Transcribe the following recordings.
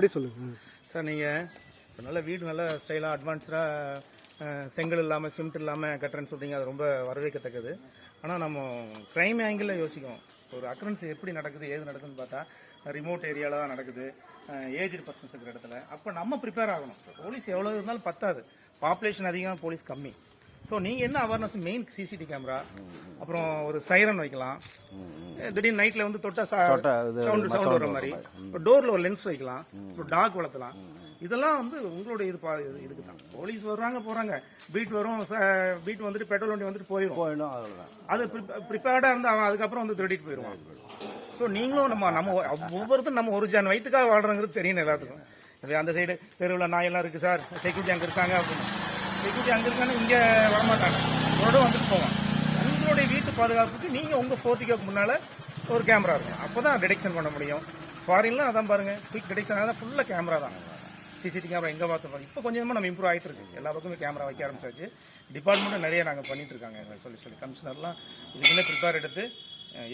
அப்படி சொல்லுங்க சார். நீங்கள் நல்ல வீடு நல்ல ஸ்டைலாக அட்வான்ஸ்டாக செங்கல் இல்லாமல் சிமெண்ட் இல்லாமல் கட்டுறேன்னு சொல்கிறீங்க, அது ரொம்ப வரவேற்கத்தக்கது. ஆனால் நம்ம க்ரைம் ஆங்கிளில் யோசிக்கணும். ஒரு அக்ரன்ஸ் எப்படி நடக்குது, ஏது நடக்குதுன்னு பார்த்தா ரிமோட் ஏரியாவில் தான் நடக்குது, ஏஜ்டு பர்சன்ஸ் இருக்கிற இடத்துல. அப்போ நம்ம ப்ரிப்பேர் ஆகணும். போலீஸ் எவ்வளோ இருந்தாலும் பத்தாது, பாப்புலேஷன் அதிகம், போலீஸ் கம்மி. ஸோ நீங்கள் என்ன அவேர்னஸ், மெயின் சிசிடிவி கேமரா, அப்புறம் ஒரு சைரன் வைக்கலாம். திடீர்னு நைட்டில் வந்து தொட்டா சவுண்ட் வர மாதிரி டோரில் ஒரு லென்ஸ் வைக்கலாம், ஒரு டாக் வளர்த்தலாம். இதெல்லாம் வந்து உங்களுடைய இதுக்கு தான். போலீஸ் வர்றாங்க போகிறாங்க, பீட் வரும், பீட் வந்துட்டு பெட்ரோல் வண்டி வந்துட்டு போயிடும். அது ப்ரிப்பேர்டாக இருந்து அவன் அதுக்கப்புறம் வந்து திருடிட்டு போயிடுவான். ஸோ நீங்களும் நம்ம ஒவ்வொருத்தரும் நம்ம ஒரு ஜான் வயிற்றுக்காக வாழ்றோங்கிறது தெரியணும் எல்லாத்துக்கும். அந்த சைடு தெருவில் நாயெல்லாம் இருக்குது சார், செக்யூரிட்டி அங்கே இருக்காங்க அப்படின்னு. செக்யூரிட்டி அங்கே இருக்கான்னு இங்கே வரமாட்டாங்க, உங்களோட வந்துட்டு போவாங்க. உங்களுடைய வீட்டு பாதுகாப்புக்கு நீங்கள் உங்கள் போர்ட்டிக்கு முன்னால் ஒரு கேமரா இருக்கும். அப்போ தான் டிடெக்ஷன் பண்ண முடியும். ஃபாரின்லாம் அதான் பாருங்கள், குயிக் டிடெக்ஷன் தான், ஃபுல்லாக கேமரா தான். சிசிடிவி கேமரா எங்கே பார்த்து இப்போ கொஞ்சமாக நம்ம இம்ப்ரூவ் ஆகிட்டு இருக்கு. எல்லா பக்கமே கேமரா வைக்க ஆரம்பிச்சாச்சு. டிபார்ட்மெண்ட்டும் நிறைய நாங்கள் பண்ணிட்டு இருக்காங்க. சொல்லி கமிஷனர்லாம் இதுக்குள்ளே ப்ரிப்பேர் எடுத்து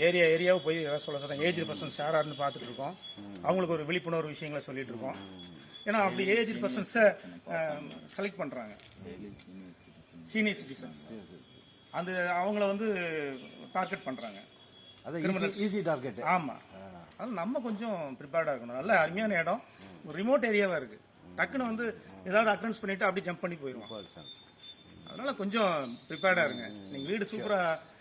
ஏரியாவும் போய் எதாவது சொல்ல ஏஜ்டு பர்சன்ஸ் யாராருன்னு பார்த்துட்டு இருக்கோம். அவங்களுக்கு ஒரு விழிப்புணர்வு விஷயங்களை சொல்லிட்டு இருக்கோம். ஏன்னா அப்படி ஏஜ்டு பர்சன்ஸை செலக்ட் பண்ணுறாங்க, சீனியர் சிட்டிசன்ஸ். அந்த அவங்கள வந்து டார்கெட் பண்ணுறாங்க. Easy target. ஆமாம், அது நம்ம கொஞ்சம் ப்ரிப்பேர்டாக இருக்கணும். நல்ல அருமையான இடம், ஒரு ரிமோட் ஏரியாவாக இருக்குது. டக்குன்னு வந்து ஏதாவது அக்ரன்ஸ் பண்ணிவிட்டு அப்படி ஜம்ப் பண்ணி போயிடுவோம். அதனால் கொஞ்சம் ப்ரிப்பேர்டாக இருங்க. நீங்கள் வீடு சூப்பராக